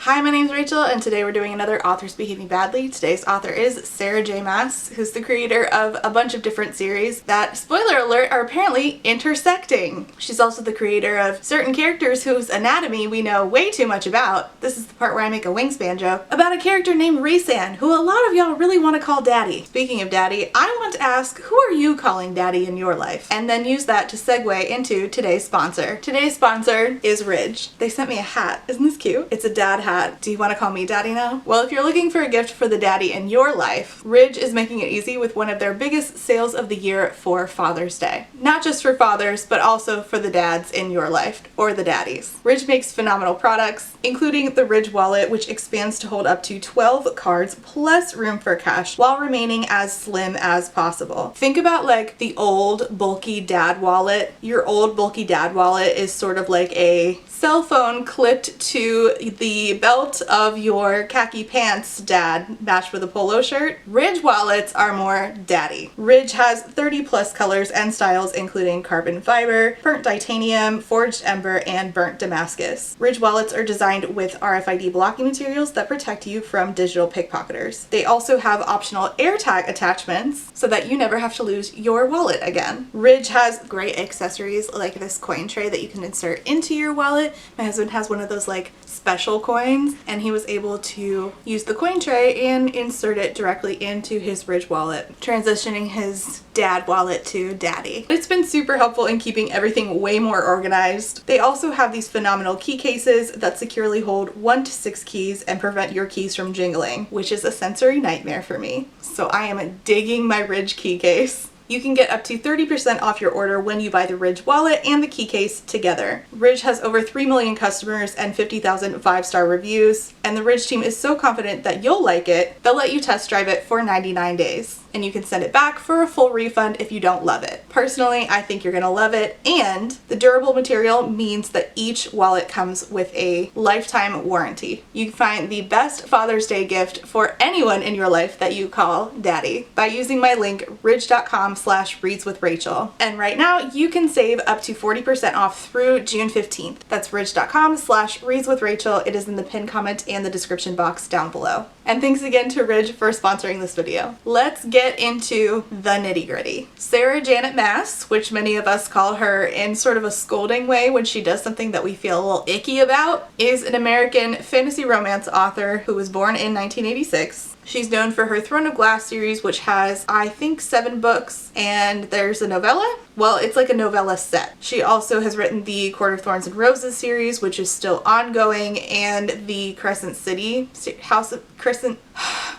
Hi, my name's Rachel, and today we're doing another Authors Behaving Badly. Today's author is Sarah J. Maas, who's the creator of a bunch of different series that, spoiler alert, are apparently intersecting. She's also the creator of certain characters whose anatomy we know way too much about. This is the part where I make a wingspan joke about a character named Raysan, who a lot of y'all really want to call Daddy. Speaking of Daddy, I want to ask, who are you calling Daddy in your life? And then use that to segue into today's sponsor. Today's sponsor is Ridge. They sent me a hat. Isn't this cute? It's a dad hat. Do you want to call me Daddy now? Well, if you're looking for a gift for the daddy in your life, Ridge is making it easy with one of their biggest sales of the year for Father's Day. Not just for fathers, but also for the dads in your life, or the daddies. Ridge makes phenomenal products, including the Ridge wallet, which expands to hold up to 12 cards plus room for cash while remaining as slim as possible. Think about like the old bulky dad wallet. Your old bulky dad wallet is sort of like a cell phone clipped to the belt of your khaki pants dad matched with a polo shirt. Ridge wallets are more daddy. Ridge has 30 plus colors and styles, including carbon fiber, burnt titanium, forged ember, and burnt Damascus. Ridge wallets are designed with RFID blocking materials that protect you from digital pickpocketers. They also have optional AirTag attachments so that you never have to lose your wallet again. Ridge has great accessories like this coin tray that you can insert into your wallet. My husband has one of those like special coins, and he was able to use the coin tray and insert it directly into his Ridge wallet, transitioning his dad wallet to daddy. It's been super helpful in keeping everything way more organized. They also have these phenomenal key cases that securely hold 1 to 6 keys and prevent your keys from jingling, which is a sensory nightmare for me. So I am digging my Ridge key case. You can get up to 30% off your order when you buy the Ridge wallet and the key case together. Ridge has over 3 million customers and 50,000 5-star reviews, and the Ridge team is so confident that you'll like it, they'll let you test drive it for 99 days. And you can send it back for a full refund if you don't love it. Personally, I think you're gonna love it, and the durable material means that each wallet comes with a lifetime warranty. You can find the best Father's Day gift for anyone in your life that you call Daddy by using my link ridge.com/readswithrachel. And right now you can save up to 40% off through June 15th. That's ridge.com/readswithrachel. It is in the pinned comment and the description box down below. And thanks again to Ridge for sponsoring this video. Let's get into the nitty-gritty. Sarah Janet Maas, which many of us call her in sort of a scolding way when she does something that we feel a little icky about, is an American fantasy romance author who was born in 1986. She's known for her Throne of Glass series, which has, I think, 7 books, and there's a novella? Well, it's like a novella set. She also has written the Court of Thorns and Roses series, which is still ongoing, and the Crescent City, House of Crescent...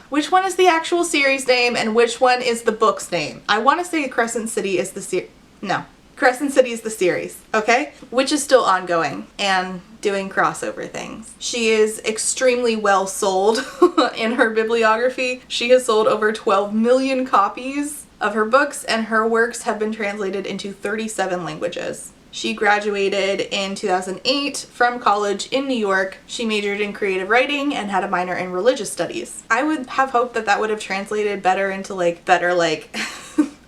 Which one is the actual series name, and which one is the book's name? I want to say Crescent City is the No. Crescent City is the series, okay? Which is still ongoing and doing crossover things. She is extremely well sold in her bibliography. She has sold over 12 million copies of her books, and her works have been translated into 37 languages. She graduated in 2008 from college in New York. She majored in creative writing and had a minor in religious studies. I would have hoped that that would have translated better into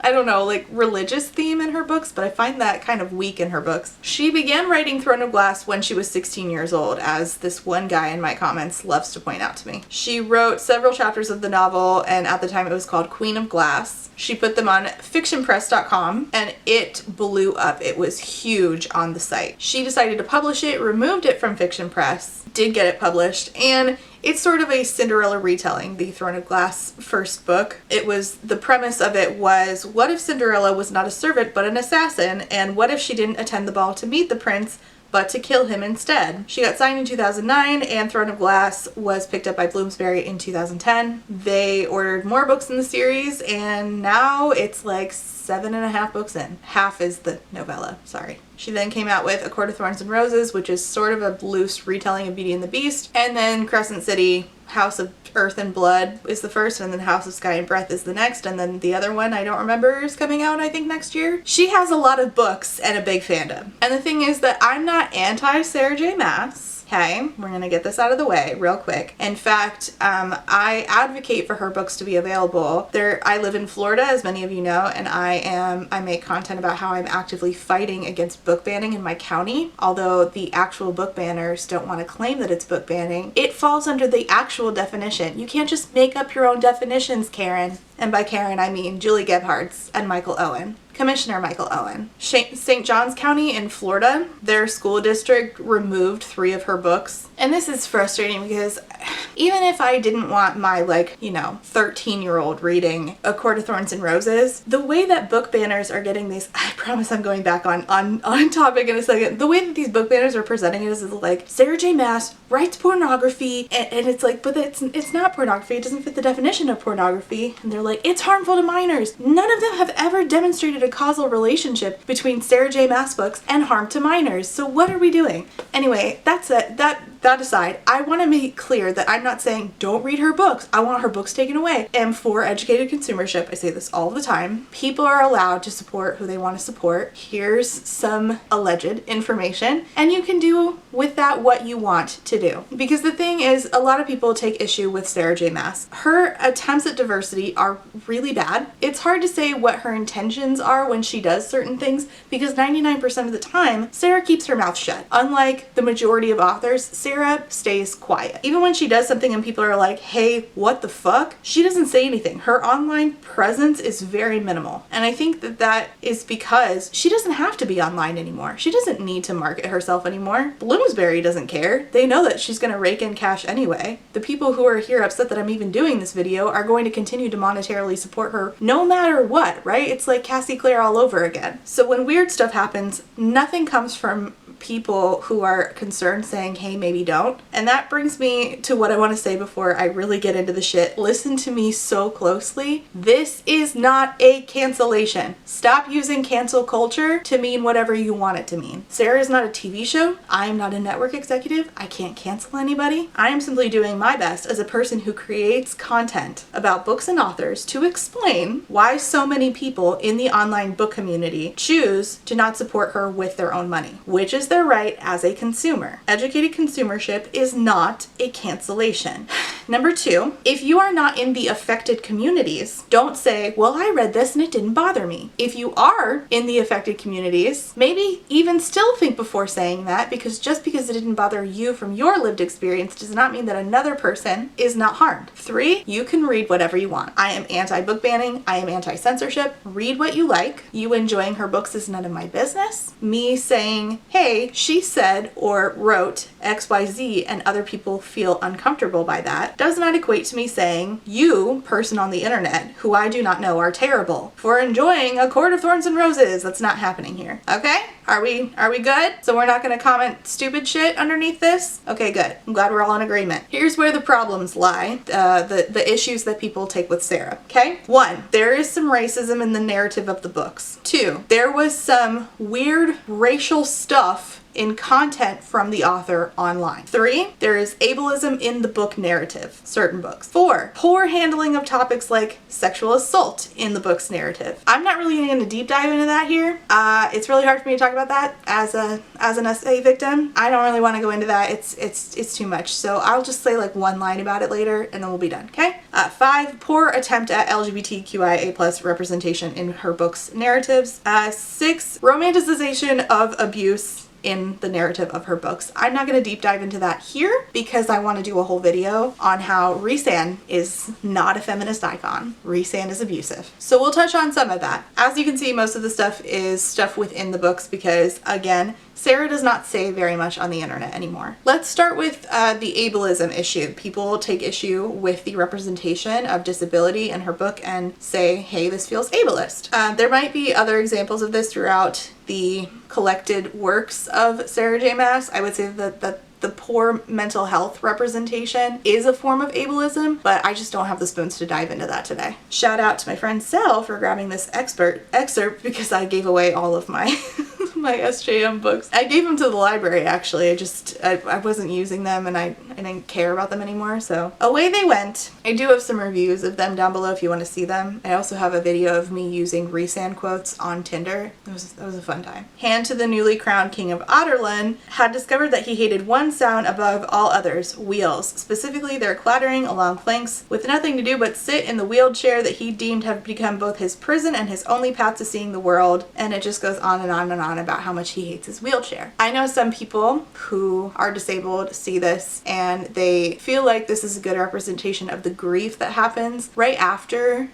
I don't know, like religious theme in her books, but I find that kind of weak in her books. She began writing Throne of Glass when she was 16 years old, as this one guy in my comments loves to point out to me. She wrote several chapters of the novel, and at the time it was called Queen of Glass. She put them on fictionpress.com, and it blew up. It was huge on the site. She decided to publish it, removed it from Fiction Press, did get it published, and it's sort of a Cinderella retelling, the Throne of Glass first book. The premise of it was, what if Cinderella was not a servant but an assassin, and what if she didn't attend the ball to meet the prince but to kill him instead? She got signed in 2009, and Throne of Glass was picked up by Bloomsbury in 2010. They ordered more books in the series, and now it's like 7.5 books in. Half is the novella, sorry. She then came out with A Court of Thorns and Roses, which is sort of a loose retelling of Beauty and the Beast, and then Crescent City, House of Earth and Blood is the first, and then House of Sky and Breath is the next, and then the other one I don't remember is coming out, I think, next year. She has a lot of books and a big fandom. And the thing is that I'm not anti Sarah J. Maas. Okay, we're gonna get this out of the way real quick. In fact, I advocate for her books to be available. I live in Florida, as many of you know, and I make content about how I'm actively fighting against book banning in my county. Although the actual book banners don't want to claim that it's book banning, it falls under the actual definition. You can't just make up your own definitions, Karen. And by Karen, I mean Julie Gebhardt's and Michael Owen. Commissioner Michael Owen. St. Johns County in Florida, their school district removed 3 of her books. And this is frustrating because even if I didn't want my 13-year-old reading A Court of Thorns and Roses, the way that book banners are getting these, I promise I'm going back on topic in a second. The way that these book banners are presenting it is like Sarah J. Maas writes pornography, and it's like, but it's not pornography. It doesn't fit the definition of pornography. And they're like, it's harmful to minors. None of them have ever demonstrated a causal relationship between Sarah J. Maas books and harm to minors. So what are we doing? Anyway, that's it. That aside, I want to make clear that I'm not saying don't read her books. I want her books taken away. And for educated consumership, I say this all the time, people are allowed to support who they want to support. Here's some alleged information, and you can do with that what you want to do. Because the thing is, a lot of people take issue with Sarah J. Maas. Her attempts at diversity are really bad. It's hard to say what her intentions are when she does certain things, because 99% of the time, Sarah keeps her mouth shut. Unlike the majority of authors, Sarah stays quiet. Even when she does something and people are like, hey, what the fuck? She doesn't say anything. Her online presence is very minimal. And I think that is because she doesn't have to be online anymore. She doesn't need to market herself anymore. Bloomsbury doesn't care. They know that she's going to rake in cash anyway. The people who are here upset that I'm even doing this video are going to continue to monetarily support her no matter what, right? It's like Cassie Clare all over again. So when weird stuff happens, nothing comes from people who are concerned saying, hey, maybe don't. And that brings me to what I want to say before I really get into the shit. Listen to me so closely. This is not a cancellation. Stop using cancel culture to mean whatever you want it to mean. Sarah is not a TV show. I am not a network executive. I can't cancel anybody. I am simply doing my best as a person who creates content about books and authors to explain why so many people in the online book community choose to not support her with their own money, which is their right as a consumer. Educated consumership is not a cancellation. Number 2, if you are not in the affected communities, don't say, well, I read this and it didn't bother me. If you are in the affected communities, maybe even still think before saying that, because just because it didn't bother you from your lived experience does not mean that another person is not harmed. 3, you can read whatever you want. I am anti-book banning. I am anti-censorship. Read what you like. You enjoying her books is none of my business. Me saying, hey, she said or wrote XYZ and other people feel uncomfortable by that does not equate to me saying, you, person on the internet, who I do not know, are terrible for enjoying A Court of Thorns and Roses. That's not happening here. Okay? Are we good? So we're not going to comment stupid shit underneath this? Okay, good. I'm glad we're all in agreement. Here's where the problems lie, the issues that people take with Sarah. Okay? 1, there is some racism in the narrative of the books. 2, there was some weird racial stuff in content from the author online. 3, there is ableism in the book narrative, certain books. 4, poor handling of topics like sexual assault in the book's narrative. I'm not really going to deep dive into that here. It's really hard for me to talk about that as an SA victim. I don't really want to go into that. It's too much. So I'll just say like one line about it later and then we'll be done, okay? 5, poor attempt at LGBTQIA+ representation in her book's narratives. 6, romanticization of abuse in the narrative of her books. I'm not going to deep dive into that here because I want to do a whole video on how Rhys-Ann is not a feminist icon. Rhys-Ann is abusive. So we'll touch on some of that. As you can see, most of the stuff is stuff within the books because, again, Sarah does not say very much on the internet anymore. Let's start with the ableism issue. People take issue with the representation of disability in her book and say, hey, this feels ableist. There might be other examples of this throughout the collected works of Sarah J. Maas. I would say that the poor mental health representation is a form of ableism, but I just don't have the spoons to dive into that today. Shout out to my friend Sel for grabbing this excerpt because I gave away all of my my SJM books. I gave them to the library actually. I wasn't using them and I I didn't care about them anymore, so away they went. I do have some reviews of them down below if you want to see them. I also have a video of me using Rhysand quotes on Tinder. That was a fun time. Hand to the newly crowned King of Otterland had discovered that he hated one sound above all others, wheels. Specifically, their clattering along planks with nothing to do but sit in the wheeled chair that he deemed have become both his prison and his only path to seeing the world. And it just goes on and on and on about how much he hates his wheelchair. I know some people who are disabled see this and they feel like this is a good representation of the grief that happens right after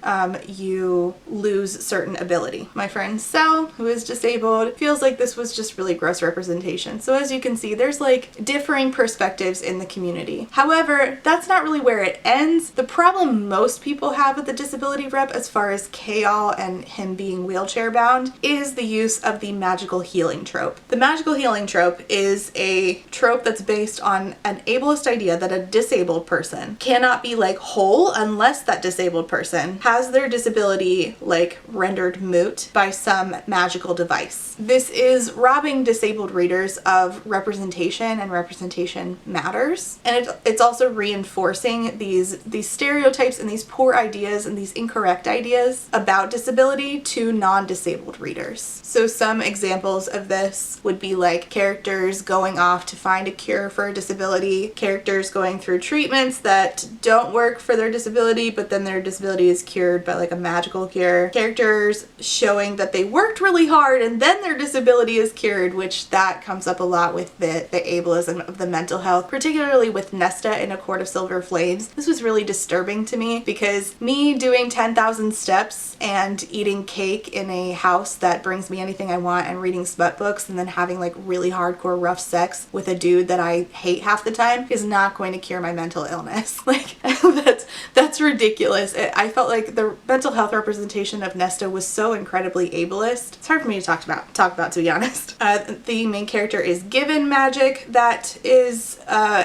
you lose certain ability. My friend Sel, who is disabled, feels like this was just really gross representation. So as you can see, there's like differing perspectives in the community. However, that's not really where it ends. The problem most people have with the disability rep as far as Chaol and him being wheelchair bound is the use of the magical healing trope. The magical healing trope is a trope that's based on an ableist idea that a disabled person cannot be like whole unless that disabled person has their disability like rendered moot by some magical device. This is robbing disabled readers of representation, and representation matters. And it's also reinforcing these stereotypes and these poor ideas and these incorrect ideas about disability to non-disabled readers. So some examples of this would be like characters going off to find a cure for a disability, characters going through treatments that don't work for their disability, but then their disability is cured by like a magical cure, characters showing that they worked really hard and then their disability is cured, which that comes up a lot with the ableism of the mental health, particularly with Nesta in A Court of Silver Flames. This was really disturbing to me because me doing 10,000 steps and eating cake in a house that brings me anything I want and reading smut books and then having like really hardcore rough sex with a dude that I hate half the time is not going to cure my mental illness. Like that's ridiculous. I felt like the mental health representation of Nesta was so incredibly ableist. It's hard for me to talk about to be honest. The main character is given magic that is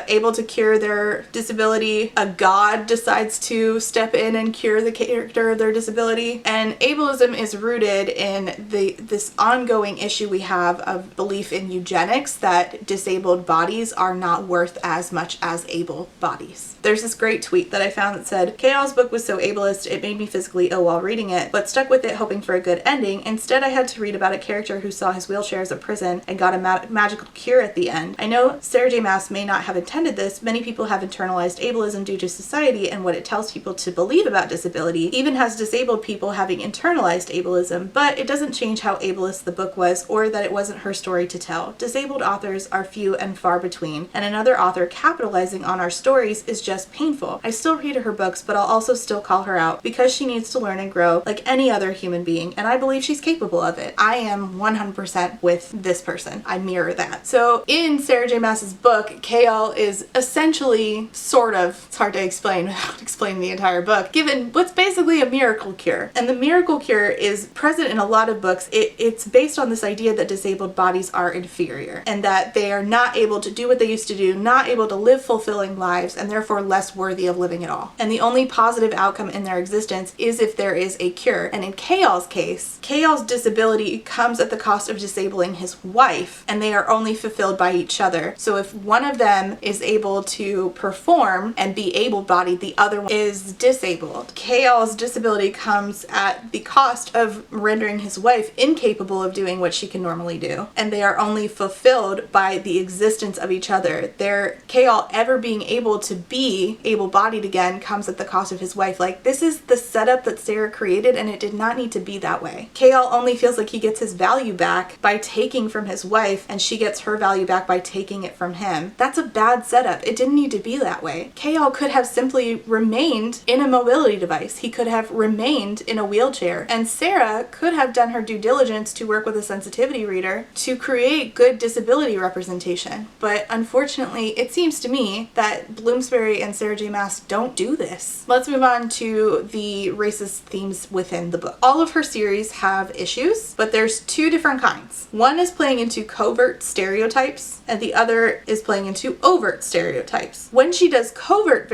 able to cure their disability. A god decides to step in and cure the character of their disability. And ableism is rooted in this ongoing issue we have of belief in eugenics, that disabled bodies are not worth as much as able bodies. There's this great tweet that I found that said, Chaol's book was so ableist it made me physically ill while reading it, but stuck with it hoping for a good ending. Instead, I had to read about a character who saw his wheelchair as a prison and got a magical cure at the end. I know Sarah J. Maas may not have intended this. Many people have internalized ableism due to society and what it tells people to believe about disability, even has disabled people having internalized ableism, but it doesn't change how ableist the book was or that it wasn't her story to tell. Disabled authors are few and far between, and another author capitalizing on our stories is just painful. I still read her books, but I'll also still call her out because she needs to learn and grow like any other human being, and I believe she's capable of it. I am 100% with this person. I mirror that. So in Sarah J. Maas's book, Chaol is essentially it's hard to explain without explaining the entire book, given what's basically a miracle cure. And the miracle cure is present in a lot of books. It's based on this idea that disabled bodies are inferior and that they are not able to do what they used to do, not able to live fulfilling lives, and therefore less worthy of living at all. And the only positive outcome in their existence is if there is a cure. And in Chaol's case, Chaol's disability comes at the cost of disabling his wife, and they are only fulfilled by each other. So if one of them is able to perform and be able-bodied, the other one is disabled. Chaol's disability comes at the cost of rendering his wife incapable of doing what she can normally do, and they are only fulfilled by the existence of each other. Chaol ever being able to be able-bodied again comes at the cost of his wife. Like, this is the setup that Sarah created, and it did not need to be that way. Chaol only feels like he gets his value back by taking from his wife, and she gets her value back by taking it from him. That's a bad setup. It didn't need to be that way. Chaol could have simply remained in a mobility device. He could have remained in a wheelchair, and Sarah could have done her due diligence to work with a sensitivity reader to create good disability representation. But unfortunately, it seems to me that Bloomsbury and Sarah J. Maas don't do this. Let's move on to the racist themes within the book. All of her series have issues, but there's two different kinds. One is playing into covert stereotypes, and the other is playing into overt stereotypes. When she does covert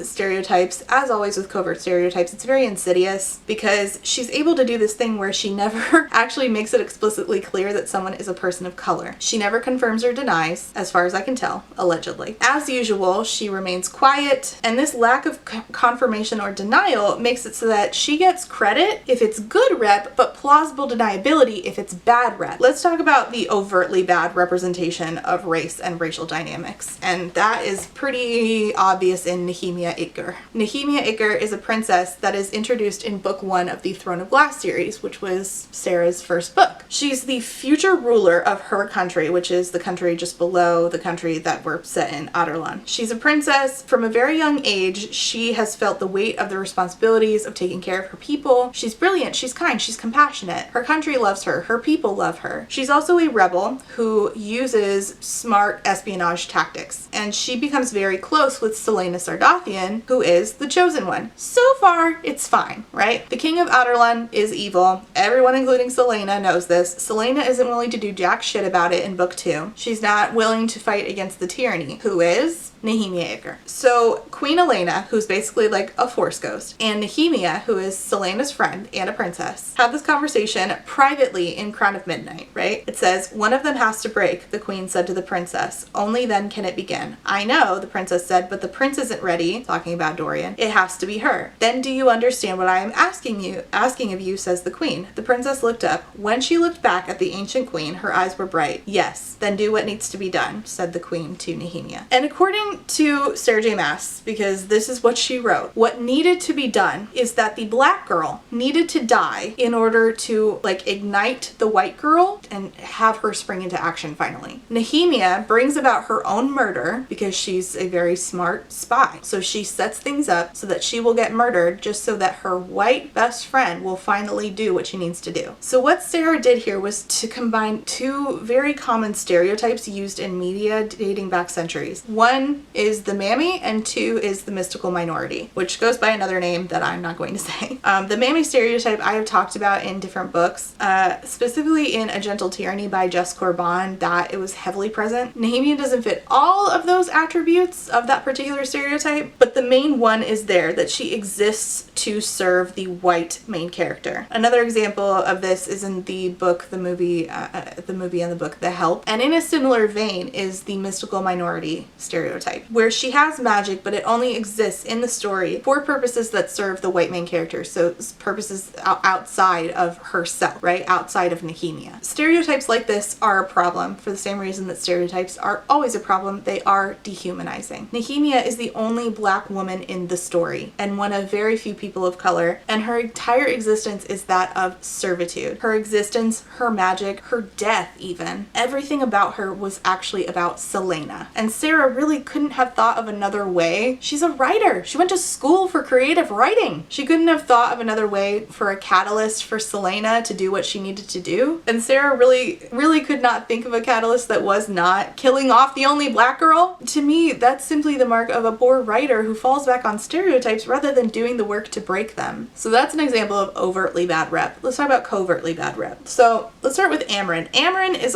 stereotypes, as always with covert stereotypes, it's very insidious because she's able to do this thing where she never actually makes it explicitly clear that someone is a person of color. She never confirms or denies, as far as I can tell, allegedly. as usual, she remains quiet, and this lack of confirmation or denial makes it so that she gets credit if it's good rep, but plausible deniability if it's bad rep. Let's talk about the overtly bad representation of race and racial dynamics, and that is pretty obvious in Nehemia Edgar. Nehemia Edgar is a princess that is introduced in book 1 of the Throne of Glass series, which was Sarah's first book. She's the future ruler of her country, which is the country just below the country that we're set in, Adarlan. She's a princess. From a very young age, she has felt the weight of the responsibilities of taking care of her people. She's brilliant, she's kind, she's compassionate. Her country loves her people love her. She's also a rebel who uses smart espionage tactics, and she becomes very close with Selena Sardathian, who is the chosen one. So far, it's fine, right? The king of Adarlan is evil. Everyone, including Selena, knows this. Selena isn't willing to do jack shit about it in book 2. She's not willing to fight against the tyranny, who is Nehemia Edgar. So Queen Elena, who's basically like a force ghost, and Nehemia, who is Selena's friend and a princess, have this conversation privately in Crown of Midnight, right? It says, one of them has to break, the queen said to the princess. Only then can it begin. I know, the princess said, but the prince isn't ready, talking about Dorian. It has to be her. Then do you understand what I am asking of you, says the queen. The princess looked up. When she looked back at the ancient queen, her eyes were bright. Yes, then do what needs to be done, said the queen to Nehemia. And according to Sarah J. Maas, because this is what she wrote, what needed to be done is that the black girl needed to die in order to like ignite the white girl and have her spring into action finally. Nehemia brings about her own murder because she's a very smart spy. So she sets things up so that she will get murdered just so that her white best friend will finally do what she needs to do. So what Sarah did here was to combine two very common stereotypes used in media dating back centuries. One is the mammy and 2 is the mystical minority, which goes by another name that I'm not going to say. The mammy stereotype I have talked about in different books, specifically in A Gentle Tyranny by Jess Corbin, that it was heavily present. Nehemia doesn't fit all of those attributes of that particular stereotype, but the main one is there, that she exists to serve the white main character. Another example of this is in the book, the movie and the book, The Help. And in a similar vein is the mystical minority stereotype, where she has magic, but it only exists in the story for purposes that serve the white main character. So purposes outside of herself, right? Outside of Nehemia. Stereotypes like this are a problem for the same reason that stereotypes are always a problem. They are dehumanizing. Nehemia is the only black woman in the story and one of very few people of color, and her entire existence is that of servitude. Her existence, her magic, her death even, everything about her was actually about Selena. And Sarah really couldn't have thought of another way. She's a writer. She went to school for creative writing. She couldn't have thought of another way for a catalyst for Selena to do what she needed to do. And Sarah really could not think of a catalyst that was not killing off the only black girl. To me, that's simply the mark of a poor writer who falls back on stereotypes rather than doing the work to break them. So that's an example of overtly bad rep. Let's talk about covertly bad rep. So let's start with Amren. Amren is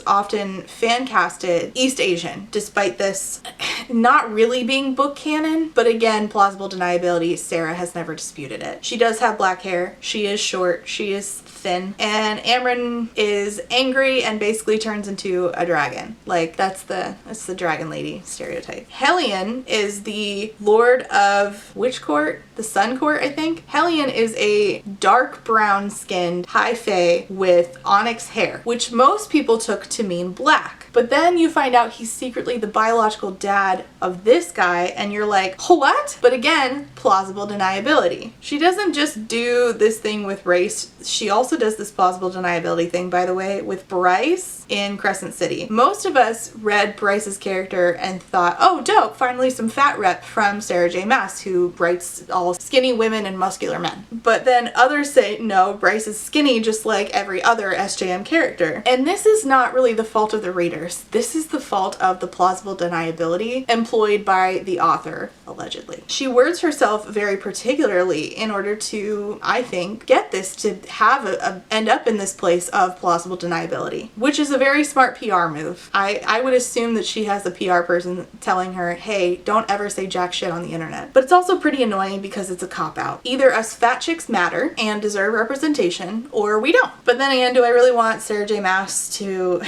often fan casted East Asian, despite this not really being book canon, but again, plausible deniability. Sarah has never disputed it. She does have black hair. She is short. She is thin. And Amren is angry and basically turns into a dragon. Like that's the dragon lady stereotype. Hellion is the lord of which court? The Sun Court, I think. Hellion is a dark brown skinned high fae with onyx hair, which most people took to mean black. But then you find out he's secretly the biological dad of this guy, and you're like, what? But again, plausible deniability. She doesn't just do this thing with race, she also does this plausible deniability thing, by the way, with Bryce in Crescent City. Most of us read Bryce's character and thought, oh dope, finally some fat rep from Sarah J. Maas, who writes all skinny women and muscular men. But then others say, no, Bryce is skinny just like every other SJM character. And this is not really the fault of the readers. This is the fault of the plausible deniability employed by the author, allegedly. She words herself very particularly in order to, I think, get this to have end up in this place of plausible deniability, which is a very smart PR move. I would assume that she has a PR person telling her, hey, don't ever say jack shit on the internet. But it's also pretty annoying because it's a cop-out. Either us fat chicks matter and deserve representation, or we don't. But then again, do I really want Sarah J. Maas to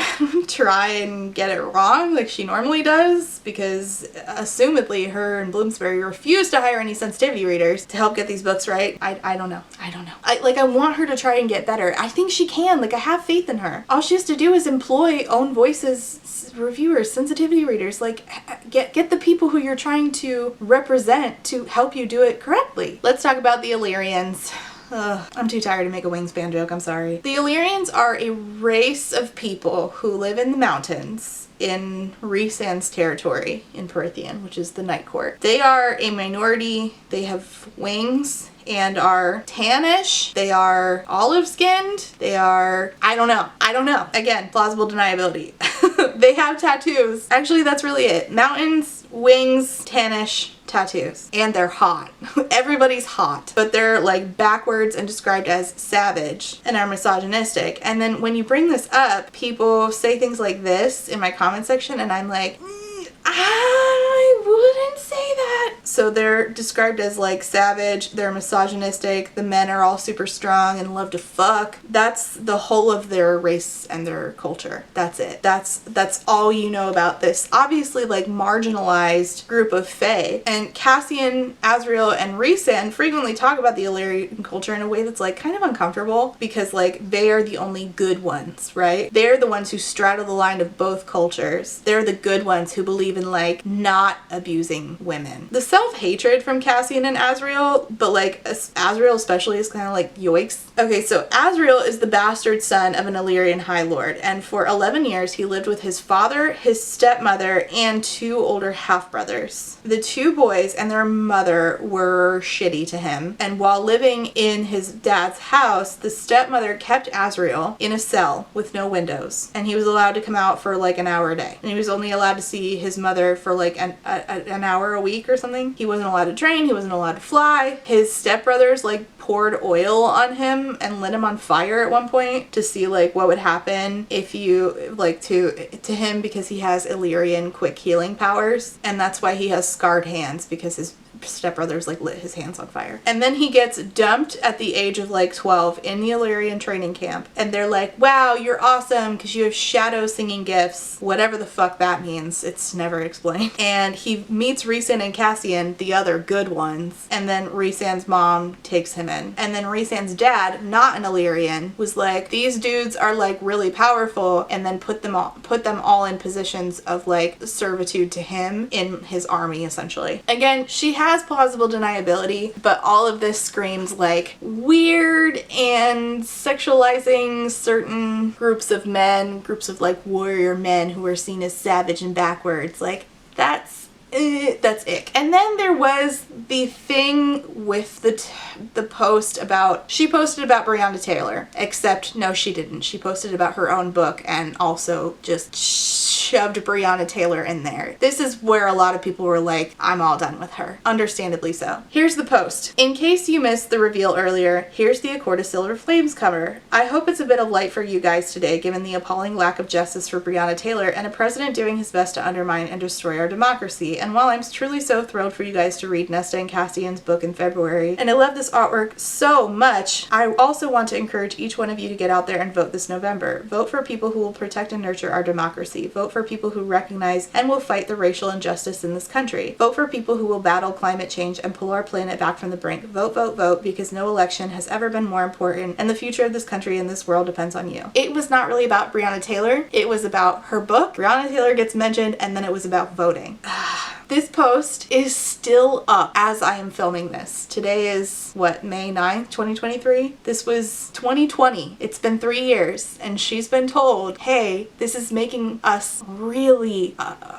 try and get it wrong like she normally does, because assumedly her and Bloomsbury refuse to hire any sensitivity readers to help get these books right. I don't know. I want her to try and get better. I think she can. Like, I have faith in her. All she has to do is employ own voices, reviewers, sensitivity readers. Like, get the people who you're trying to represent to help you do it correctly. Let's talk about the Illyrians. I'm too tired to make a wingspan joke, I'm sorry. The Illyrians are a race of people who live in the mountains in Rhysand's territory in Prythian, which is the Night Court. They are a minority. They have wings and are tannish. They are olive-skinned. They are, I don't know. Again, plausible deniability. They have tattoos. Actually, that's really it. Mountains, wings, tannish, tattoos. And they're hot. Everybody's hot. But they're like backwards and described as savage and are misogynistic. And then when you bring this up, people say things like this in my comment section and I'm like, I wouldn't say that. So they're described as like savage, they're misogynistic, the men are all super strong and love to fuck. That's the whole of their race and their culture. That's it. That's all you know about this obviously like marginalized group of fae. And Cassian, Azriel, and Rhysand frequently talk about the Illyrian culture in a way that's like kind of uncomfortable because like they are the only good ones, right? They're the ones who straddle the line of both cultures. They're the good ones who believe in like not abusing women. The self-hatred from Cassian and Azriel, but like Azriel especially, is kind of like yoiks. Okay, so Azriel is the bastard son of an Illyrian High Lord, and for 11 years he lived with his father, his stepmother, and 2 older half-brothers. The 2 boys and their mother were shitty to him, and while living in his dad's house, the stepmother kept Azriel in a cell with no windows, and he was allowed to come out for like an hour a day, and he was only allowed to see his mother for like an hour a week or something. He wasn't allowed to train, he wasn't allowed to fly. His stepbrothers like poured oil on him and lit him on fire at one point to see like what would happen if you like to him, because he has Illyrian quick healing powers, and that's why he has scarred hands, because his stepbrothers like lit his hands on fire. And then he gets dumped at the age of like 12 in the Illyrian training camp, and they're like, wow, you're awesome because you have shadow singing gifts, whatever the fuck that means. It's never explained. And he meets Rhysand and Cassian, the other good ones, and then Rhysand's mom takes him in. And then Rhysand's dad, not an Illyrian, was like, these dudes are like really powerful, and then put them all in positions of like servitude to him in his army essentially. Again, she has plausible deniability, but all of this screams like weird and sexualizing certain groups of men, groups of like warrior men who are seen as savage and backwards. Like that's ick. And then there was the thing with the post about, she posted about Breonna Taylor, except no, she didn't. She posted about her own book and also just shoved Breonna Taylor in there. This is where a lot of people were like, I'm all done with her. Understandably so. Here's the post. In case you missed the reveal earlier, here's the A Court of Silver Flames cover. I hope it's a bit of light for you guys today, given the appalling lack of justice for Breonna Taylor and a president doing his best to undermine and destroy our democracy. And while I'm truly so thrilled for you guys to read Nesta and Cassian's book in February, and I love this artwork so much, I also want to encourage each one of you to get out there and vote this November. Vote for people who will protect and nurture our democracy. Vote for people who recognize and will fight the racial injustice in this country. Vote for people who will battle climate change and pull our planet back from the brink. Vote, vote, vote, because no election has ever been more important, and the future of this country and this world depends on you. It was not really about Breonna Taylor. It was about her book. Breonna Taylor gets mentioned, and then it was about voting. This post is still up as I am filming this. Today is, what, May 9th, 2023? This was 2020. It's been 3 years, and she's been told, hey, this is making us really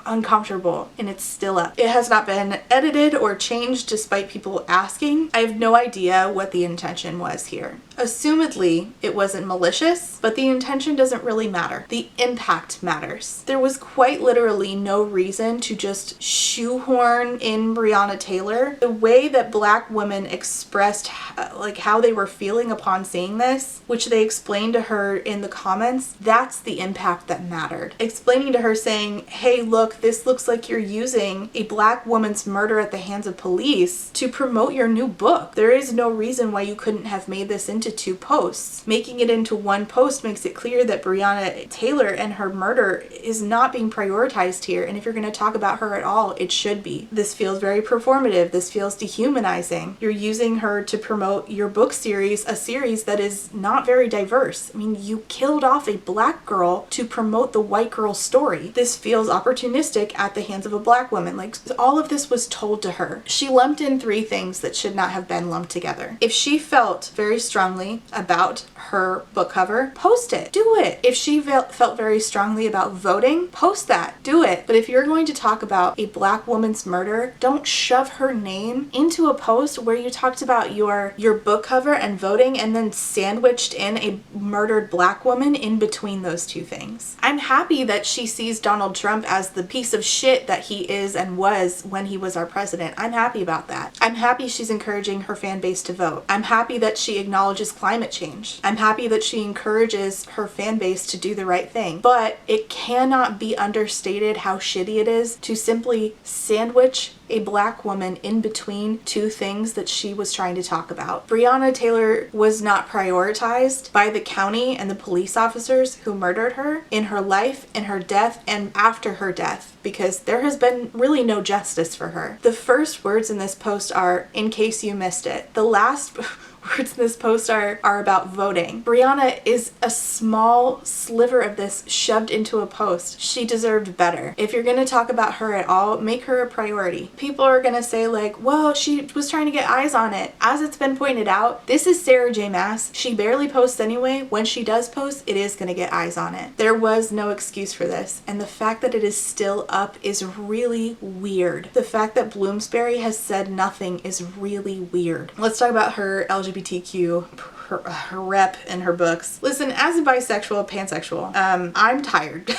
uncomfortable, and it's still up. It has not been edited or changed despite people asking. I have no idea what the intention was here. Assumedly, it wasn't malicious, but the intention doesn't really matter. The impact matters. There was quite literally no reason to just shoehorn in Breonna Taylor. The way that Black women expressed like how they were feeling upon seeing this, which they explained to her in the comments, that's the impact that mattered. Explaining to her saying, hey, look, this looks like you're using a Black woman's murder at the hands of police to promote your new book. There is no reason why you couldn't have made this into into 2 posts. Making it into one post makes it clear that Breonna Taylor and her murder is not being prioritized here, and if you're going to talk about her at all, it should be. This feels very performative. This feels dehumanizing. You're using her to promote your book series, a series that is not very diverse. I mean, you killed off a black girl to promote the white girl's story. This feels opportunistic at the hands of a black woman. Like, all of this was told to her. She lumped in 3 things that should not have been lumped together. If she felt very strongly about her book cover, post it. Do it. If she felt very strongly about voting, post that. Do it. But if you're going to talk about a black woman's murder, don't shove her name into a post where you talked about your book cover and voting and then sandwiched in a murdered black woman in between those 2 things. I'm happy that she sees Donald Trump as the piece of shit that he is and was when he was our president. I'm happy about that. I'm happy she's encouraging her fan base to vote. I'm happy that she acknowledges climate change. I'm happy that she encourages her fan base to do the right thing. But it cannot be understated how shitty it is to simply sandwich a black woman in between 2 things that she was trying to talk about. Breonna Taylor was not prioritized by the county and the police officers who murdered her in her life, in her death, and after her death, because there has been really no justice for her. The first words in this post are, "in case you missed it." The last words in this post are about voting. Breonna is a small sliver of this shoved into a post. She deserved better. If you're going to talk about her at all, make her a priority. People are going to say like, well, she was trying to get eyes on it. As it's been pointed out, this is Sarah J. Maas. She barely posts anyway. When she does post, it is going to get eyes on it. There was no excuse for this, and the fact that it is still up is really weird. The fact that Bloomsbury has said nothing is really weird. Let's talk about her LGBTQ, her rep in her books. Listen, as a bisexual, pansexual, I'm tired.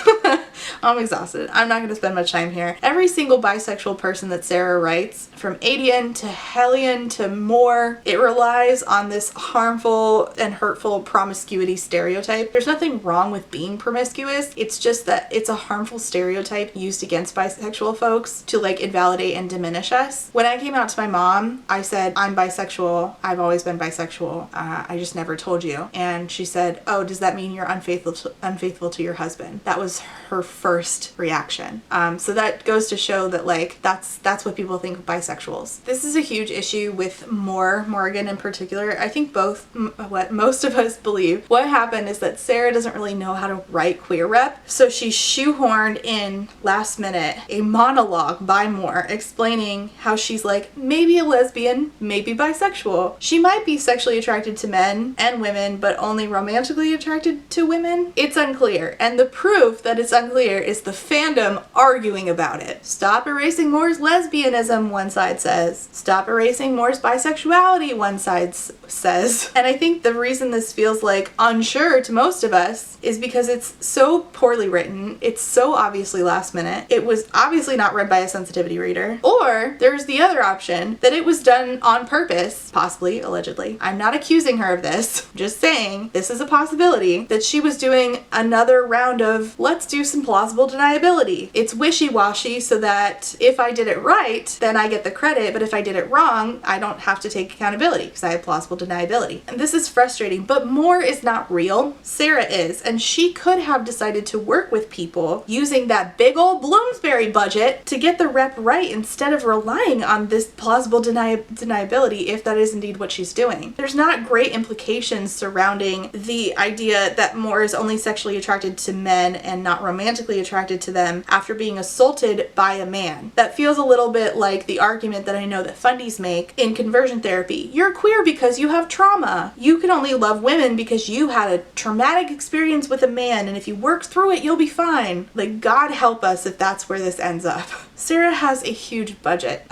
I'm exhausted. I'm not going to spend much time here. Every single bisexual person that Sarah writes, from Adian to Hellion to Moore, it relies on this harmful and hurtful promiscuity stereotype. There's nothing wrong with being promiscuous. It's just that it's a harmful stereotype used against bisexual folks to like invalidate and diminish us. When I came out to my mom, I said, I'm bisexual. I've always been bisexual. I just never told you. And she said, oh, does that mean you're unfaithful to your husband? That was her first reaction. So that goes to show that like that's what people think of bisexuals. This is a huge issue with Morgan in particular. I think what most of us believe. What happened is that Sarah doesn't really know how to write queer rep, so she shoehorned in last minute a monologue by Moore explaining how she's like maybe a lesbian, maybe bisexual. She might be sexually attracted to men and women, but only romantically attracted to women. It's unclear, and the proof that it's unclear is the fandom arguing about it. Stop erasing Moore's lesbianism, one side says. Stop erasing Moore's bisexuality, one side says. And I think the reason this feels like unsure to most of us is because it's so poorly written. It's so obviously last minute. It was obviously not read by a sensitivity reader. Or there's the other option that it was done on purpose, possibly, allegedly. I'm not accusing her of this. I'm just saying this is a possibility that she was doing another round of let's do some plausible deniability. It's wishy-washy so that if I did it right, then I get the credit, but if I did it wrong, I don't have to take accountability because I have plausible deniability. And this is frustrating, but Moore is not real. Sarah is, and she could have decided to work with people using that big old Bloomsbury budget to get the rep right instead of relying on this plausible deniability if that is indeed what she's doing. There's not great implications surrounding the idea that Moore is only sexually attracted to men and not romantically attracted to them after being assaulted by a man. That feels a little bit like the argument that I know that fundies make in conversion therapy. You're queer because you have trauma. You can only love women because you had a traumatic experience with a man, and if you work through it, you'll be fine. Like, God help us if that's where this ends up. Sarah has a huge budget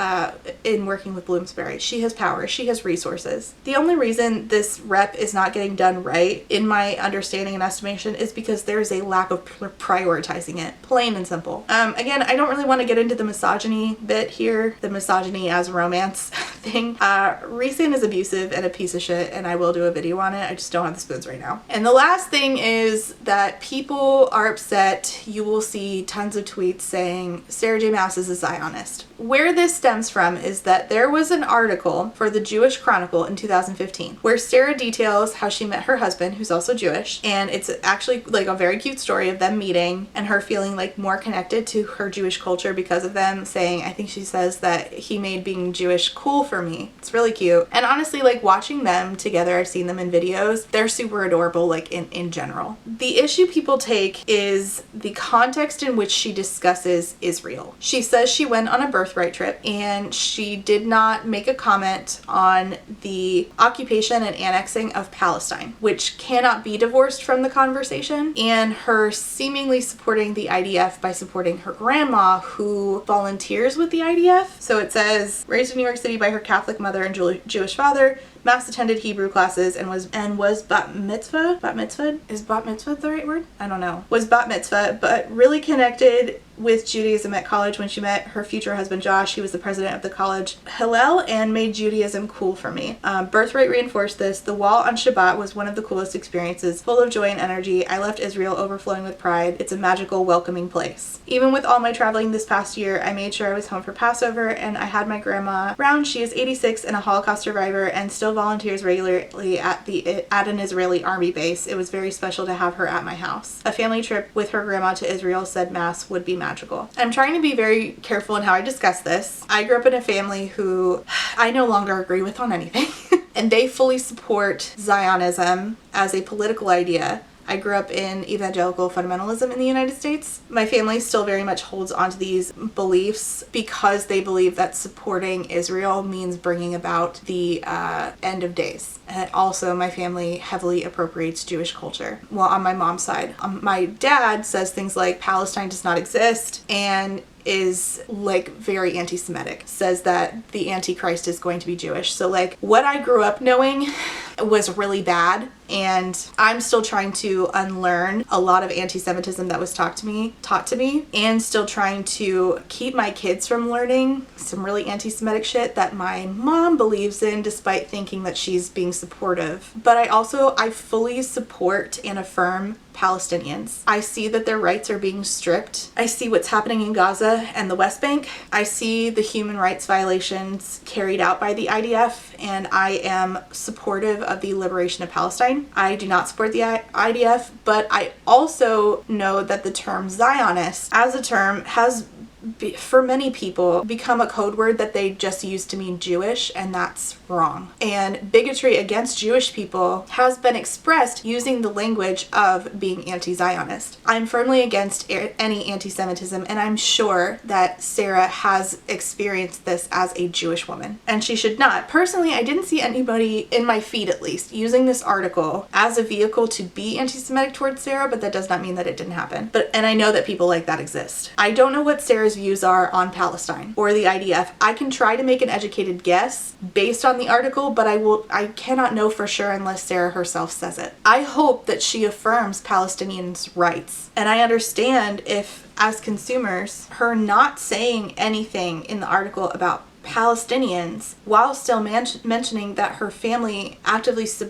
in working with Bloomsbury. She has power. She has resources. The only reason this rep is not getting done right, in my understanding and estimation, is because there is a lack of prioritizing it. Plain and simple. Again, I don't really want to get into the misogyny bit here, the misogyny as romance thing. Rhysand is abusive and a piece of shit, and I will do a video on it. I just don't have the spoons right now. And the last thing is that people are upset. You will see tons of tweets saying Sarah J. Maas is a Zionist. Where this stems from is that there was an article for the Jewish Chronicle in 2015 where Sarah details how she met her husband, who's also Jewish, and it's actually like a very cute story of them meeting and her feeling like more connected to her Jewish culture because of them, saying, I think she says that he made being Jewish cool for me. It's really cute. And honestly, like watching them together, I've seen them in videos, they're super adorable, like in general. The issue people take is the context in which she discusses Israel. She says she went on a birthright trip and she did not make a comment on the occupation and annexing of Palestine, which cannot be divorced from the conversation, and her seemingly supporting the IDF by supporting her grandma who volunteers with the IDF. So it says, raised in New York City by her Catholic mother and Jewish father, Maas attended Hebrew classes and was bat mitzvah. Bat mitzvah? Is bat mitzvah the right word? I don't know. Was bat mitzvah, but really connected with Judaism at college when she met her future husband Josh. He was the president of the college Hillel and made Judaism cool for me. Birthright reinforced this. The wall on Shabbat was one of the coolest experiences, full of joy and energy. I left Israel overflowing with pride. It's a magical, welcoming place. Even with all my traveling this past year, I made sure I was home for Passover and I had my grandma around. She is 86 and a Holocaust survivor and still volunteers regularly at an Israeli army base. It was very special to have her at my house. A family trip with her grandma to Israel, said Maas, would be magical. I'm trying to be very careful in how I discuss this. I grew up in a family who I no longer agree with on anything. And they fully support Zionism as a political idea. I grew up in evangelical fundamentalism in the United States. My family still very much holds onto these beliefs because they believe that supporting Israel means bringing about the end of days. And also my family heavily appropriates Jewish culture. Well, on my mom's side. My dad says things like Palestine does not exist and is like very anti-Semitic, says that the Antichrist is going to be Jewish. So like what I grew up knowing was really bad, and I'm still trying to unlearn a lot of anti-Semitism that was taught to me, and still trying to keep my kids from learning some really anti-Semitic shit that my mom believes in despite thinking that she's being supportive. But I fully support and affirm Palestinians. I see that their rights are being stripped. I see what's happening in Gaza and the West Bank. I see the human rights violations carried out by the IDF, and I am supportive of the liberation of Palestine. I do not support the IDF, but I also know that the term Zionist as a term has for many people become a code word that they just use to mean Jewish, and that's wrong. And bigotry against Jewish people has been expressed using the language of being anti-Zionist. I'm firmly against any anti-Semitism, and I'm sure that Sarah has experienced this as a Jewish woman, and she should not. Personally, I didn't see anybody in my feed, at least, using this article as a vehicle to be anti-Semitic towards Sarah, but that does not mean that it didn't happen. And I know that people like that exist. I don't know what Sarah's views are on Palestine or the IDF. I can try to make an educated guess based on the article, but I cannot know for sure unless Sarah herself says it. I hope that she affirms Palestinians' rights, and I understand if, as consumers, her not saying anything in the article about Palestinians while still mentioning that her family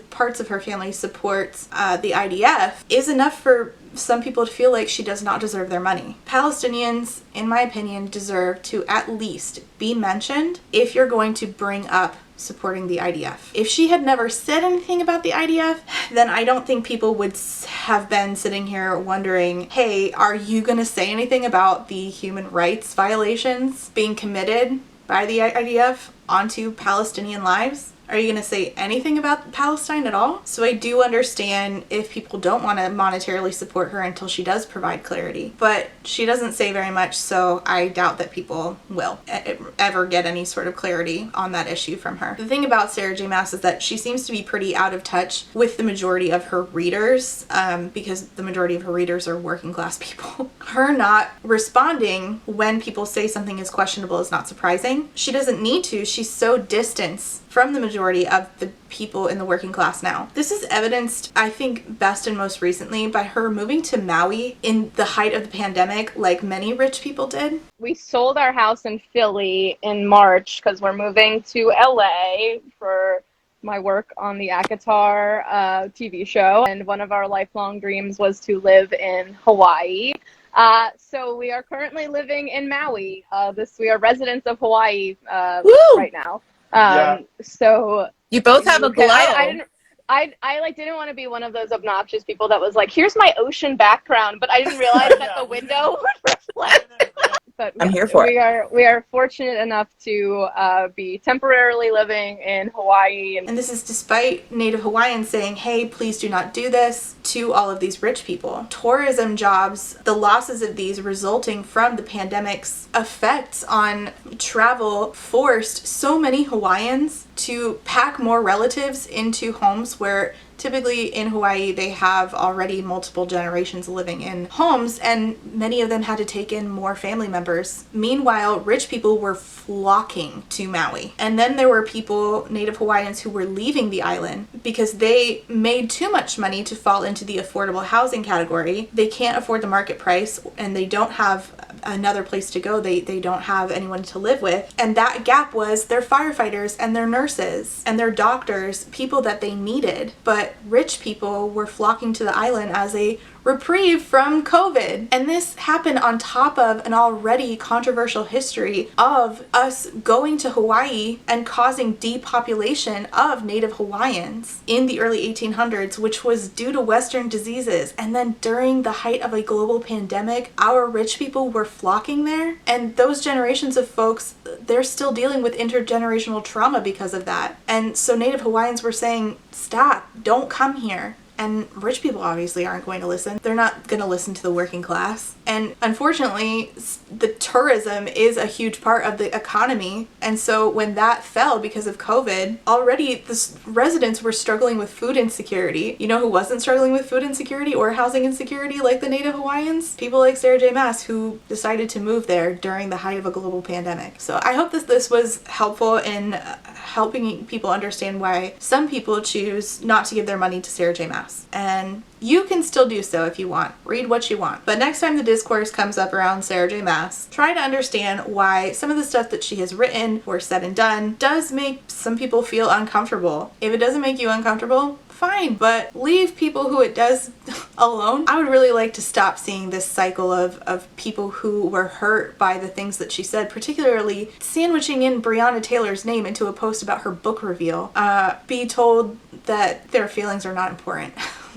parts of her family supports the IDF is enough for some people to feel like she does not deserve their money. Palestinians, in my opinion, deserve to at least be mentioned if you're going to bring up supporting the IDF. If she had never said anything about the IDF, then I don't think people would have been sitting here wondering, hey, are you going to say anything about the human rights violations being committed by the IDF onto Palestinian lives? Are you going to say anything about Palestine at all? So I do understand if people don't want to monetarily support her until she does provide clarity. But she doesn't say very much, so I doubt that people will ever get any sort of clarity on that issue from her. The thing about Sarah J. Maas is that she seems to be pretty out of touch with the majority of her readers, because the majority of her readers are working class people. Her not responding when people say something is questionable is not surprising. She doesn't need to. She's so distanced from the majority of the people in the working class now. This is evidenced, I think, best and most recently by her moving to Maui in the height of the pandemic, like many rich people did. We sold our house in Philly in March because we're moving to LA for my work on the ACOTAR TV show, and one of our lifelong dreams was to live in Hawaii. So we are currently living in Maui. We are residents of Hawaii Woo! right now. So You both have a glow. I like didn't want to be one of those obnoxious people that was like, here's my ocean background, but I didn't realize that the window would reflect. But I'm here for it. We are fortunate enough to be temporarily living in Hawaii. And this is despite Native Hawaiians saying, hey, please do not do this, to all of these rich people. Tourism jobs, the losses of these resulting from the pandemic's effects on travel, forced so many Hawaiians to pack more relatives into homes where typically in Hawaii they have already multiple generations living in homes, and many of them had to take in more family members. Meanwhile, rich people were flocking to Maui. And then there were people, Native Hawaiians, who were leaving the island because they made too much money to fall into the affordable housing category. They can't afford the market price, and they don't have another place to go. They don't have anyone to live with. And that gap was their firefighters and their nurses and their doctors, people that they needed. But rich people were flocking to the island as a reprieve from COVID. And this happened on top of an already controversial history of us going to Hawaii and causing depopulation of Native Hawaiians in the early 1800s, which was due to Western diseases. And then during the height of a global pandemic, our rich people were flocking there. And those generations of folks, they're still dealing with intergenerational trauma because of that. And so Native Hawaiians were saying, stop, don't come here. And rich people obviously aren't going to listen. They're not going to listen to the working class. And unfortunately, the tourism is a huge part of the economy. And so when that fell because of COVID, already the residents were struggling with food insecurity. You know who wasn't struggling with food insecurity or housing insecurity like the Native Hawaiians? People like Sarah J. Maas, who decided to move there during the height of a global pandemic. So I hope that this was helpful in helping people understand why some people choose not to give their money to Sarah J. Maas. And you can still do so if you want. Read what you want. But next time the discourse comes up around Sarah J. Maas, try to understand why some of the stuff that she has written or said and done does make some people feel uncomfortable. If it doesn't make you uncomfortable, fine, but leave people who it does alone. I would really like to stop seeing this cycle of people who were hurt by the things that she said, particularly sandwiching in Breonna Taylor's name into a post about her book reveal. Be told that their feelings are not important.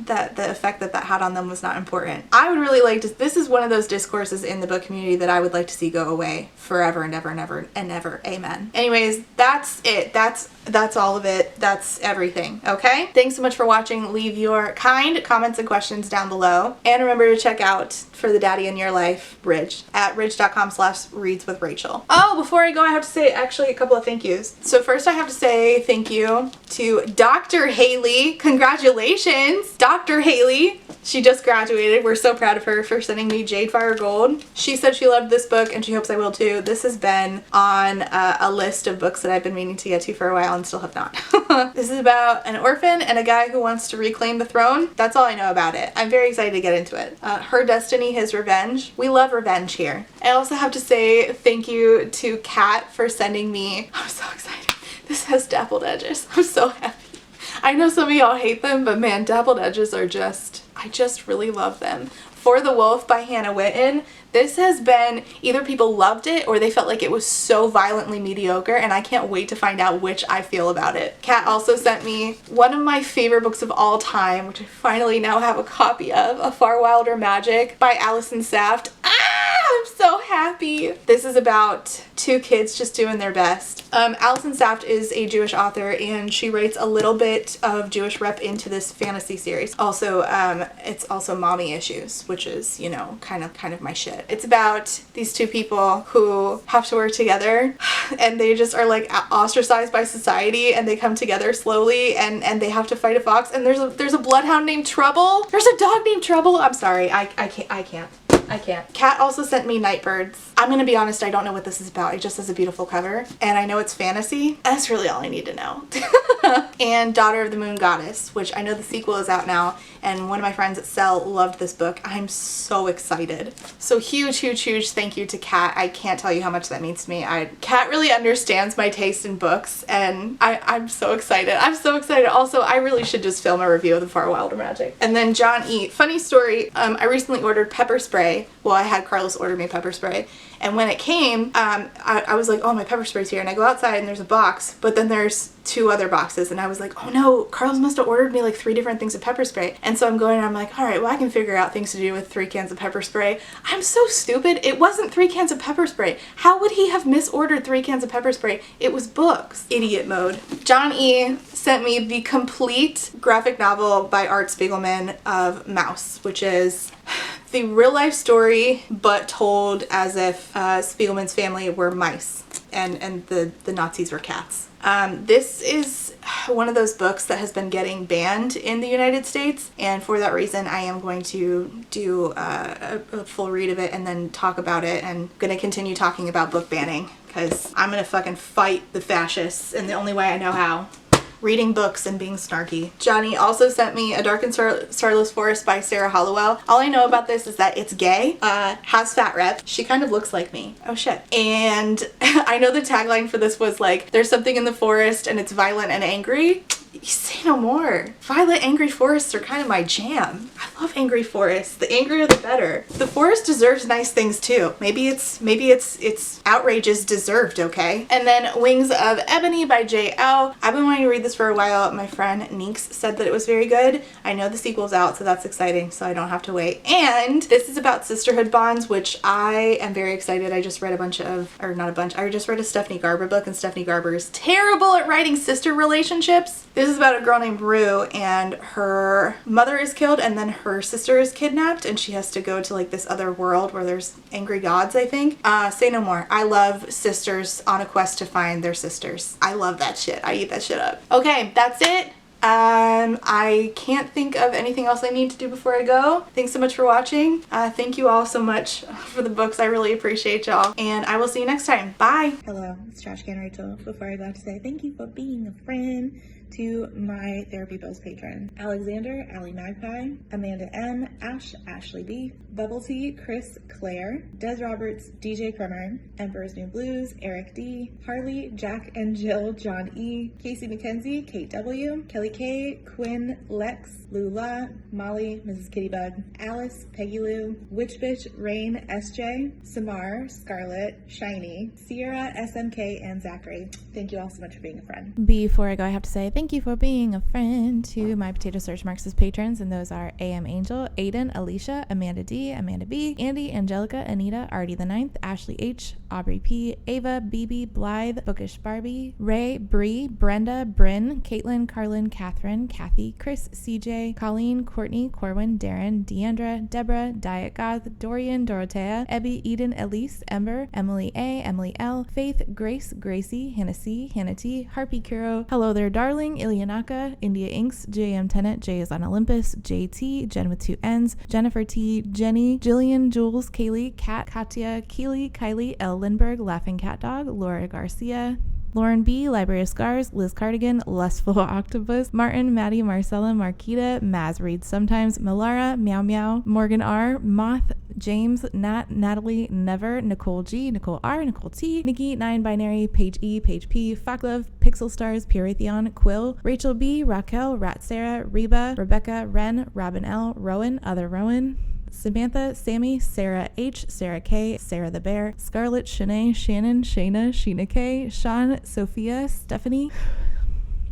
That the effect that had on them was not important. I would really like to, this is one of those discourses in the book community that I would like to see go away forever and ever and ever and ever. Amen. Anyways, that's it. That's all of it. That's everything. Okay? Thanks so much for watching. Leave your kind comments and questions down below. And remember to check out For the Daddy in Your Life, Ridge, at ridge.com/readswithrachel. Oh, before I go, I have to say actually a couple of thank yous. So first I have to say thank you to Dr. Haley. Congratulations, Dr. Haley. She just graduated. We're so proud of her for sending me Jade Fire Gold. She said she loved this book and she hopes I will too. This has been on a list of books that I've been meaning to get to for a while and still have not. This is about an orphan and a guy who wants to reclaim the throne. That's all I know about it. I'm very excited to get into it. Her destiny, his revenge. We love revenge here. I also have to say thank you to Kat for sending me, I'm so excited. This has dappled edges. I'm so happy. I know some of y'all hate them, but man, dappled edges are just, I just really love them. For the Wolf by Hannah Witten. This has been, either people loved it or they felt like it was so violently mediocre, and I can't wait to find out which I feel about it. Kat also sent me one of my favorite books of all time, which I finally now have a copy of, A Far Wilder Magic by Allison Saft. I'm so happy. This is about two kids just doing their best. Allison Saft is a Jewish author and she writes a little bit of Jewish rep into this fantasy series. Also, it's also mommy issues, which is, you know, kind of my shit. It's about these two people who have to work together and they just are like ostracized by society, and they come together slowly and they have to fight a fox, and there's a bloodhound named Trouble. There's a dog named Trouble. I'm sorry. I can't. Kat also sent me Nightbirds. I'm gonna be honest, I don't know what this is about. It just has a beautiful cover, and I know it's fantasy. That's really all I need to know. And Daughter of the Moon Goddess, which I know the sequel is out now, and one of my friends at Cell loved this book. I'm so excited. So huge thank you to Kat. I can't tell you how much that means to me. Kat really understands my taste in books, and I'm so excited. I'm so excited. Also, I really should just film a review of The Far Wilder Magic. And then John E. Funny story, I recently ordered pepper spray spray. Well, I had Carlos order me pepper spray. And when it came, I was like, oh, my pepper spray's here. And I go outside and there's a box, but then there's 2 other boxes. And I was like, oh no, Carlos must have ordered me like 3 different things of pepper spray. And so I'm going and I'm like, all right, well, I can figure out things to do with 3 cans of pepper spray. I'm so stupid. It wasn't 3 cans of pepper spray. How would he have misordered 3 cans of pepper spray? It was books. Idiot mode. John E. sent me the complete graphic novel by Art Spiegelman of Maas, which is the real life story, but told as if Spiegelman's family were mice and the Nazis were cats. This is one of those books that has been getting banned in the United States, and for that reason I am going to do a full read of it and then talk about it, and going to continue talking about book banning because I'm going to fucking fight the fascists in the only way I know how. Reading books and being snarky. Johnny also sent me A Dark and Starless Forest by Sarah Hollowell. All I know about this is that it's gay, has fat rep. She kind of looks like me. Oh shit. And I know the tagline for this was like, there's something in the forest and it's violent and angry. You say no more. Violent, angry forests are kind of my jam. I love angry forests. The angrier the better. The forest deserves nice things too. Maybe it's outrage is deserved, okay? And then Wings of Ebony by J.L. I've been wanting to read this for a while. My friend Neeks said that it was very good. I know the sequel's out, so that's exciting, so I don't have to wait. And this is about sisterhood bonds, which I am very excited. I just read I just read a Stephanie Garber book, and Stephanie Garber is terrible at writing sister relationships. This is about a girl named Rue, and her mother is killed and then her sister is kidnapped and she has to go to like this other world where there's angry gods, I think. Say no more. I love sisters on a quest to find their sisters. I love that shit. I eat that shit up. Okay, that's it. I can't think of anything else I need to do before I go. Thanks so much for watching. Thank you all so much for the books. I really appreciate y'all. And I will see you next time. Bye. Hello, it's Trash Can Rachel. Before I go, I have to say thank you for being a friend to my Therapy Bills patron. Alexander, Allie Magpie, Amanda M, Ash, Ashley B, Bubble Tea, Chris, Claire, Des Roberts, DJ Kremer, Emperor's New Blues, Eric D, Harley, Jack and Jill, John E, Casey McKenzie, Kate W, Kelly K, Quinn, Lex, Lula, Molly, Mrs. Kittybug, Alice, Peggy Lou, Witch Bitch, Rain, SJ, Samar, Scarlett, Shiny, Sierra, SMK, and Zachary. Thank you all so much for being a friend. Before I go, I have to say thank you for being a friend to my Potato Search Marxist patrons, and those are AM Angel, Aiden, Alicia, Amanda D, Amanda B, Andy, Angelica, Anita, Artie the Ninth, Ashley H, Aubrey P, Ava, BB, Blythe, Bookish Barbie, Ray, Bree, Brenda, Bryn, Caitlin, Carlin, Catherine, Kathy, Chris, CJ, Colleen, Courtney, Corwin, Darren, Deandra, Deborah, Diet Goth, Dorian, Dorothea, Ebby, Eden, Elise, Ember, Emily A, Emily L, Faith, Grace, Gracie, Hannah C, Hannah T, Harpy Kuro, Hello There Darling, Ilianaka, India Inks, JM Tennant, J is on Olympus, JT, Jen with 2 N's, Jennifer T, Jenny, Jillian, Jules, Kaylee, Kat, Katya, Keely, Kylie, L. Lindbergh, Laughing Cat Dog, Laura Garcia, Lauren B, Library of Scars, Liz Cardigan, Lustful Octopus, Martin, Maddie, Marcella, Marquita, Maz reads sometimes, Melara, Meow Meow, Morgan R, Moth, James, Nat, Natalie, Never, Nicole G, Nicole R, Nicole T, Nikki, 9 Binary, Paige E, Paige P, Focklove, Pixel Stars, Puratheon, Quill, Rachel B, Raquel, Rat Sarah, Reba, Rebecca, Ren, Robin L, Rowan, Other Rowan, Samantha, Sammy, Sarah H, Sarah K, Sarah the Bear, Scarlett, Shanae, Shannon, Shayna, Sheena K, Sean, Sophia, Stephanie,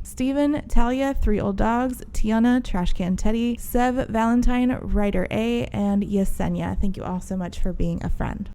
Steven, Talia, 3 Old Dogs, Tiana, Trashcan Teddy, Sev, Valentine, Writer A, and Yesenia. Thank you all so much for being a friend.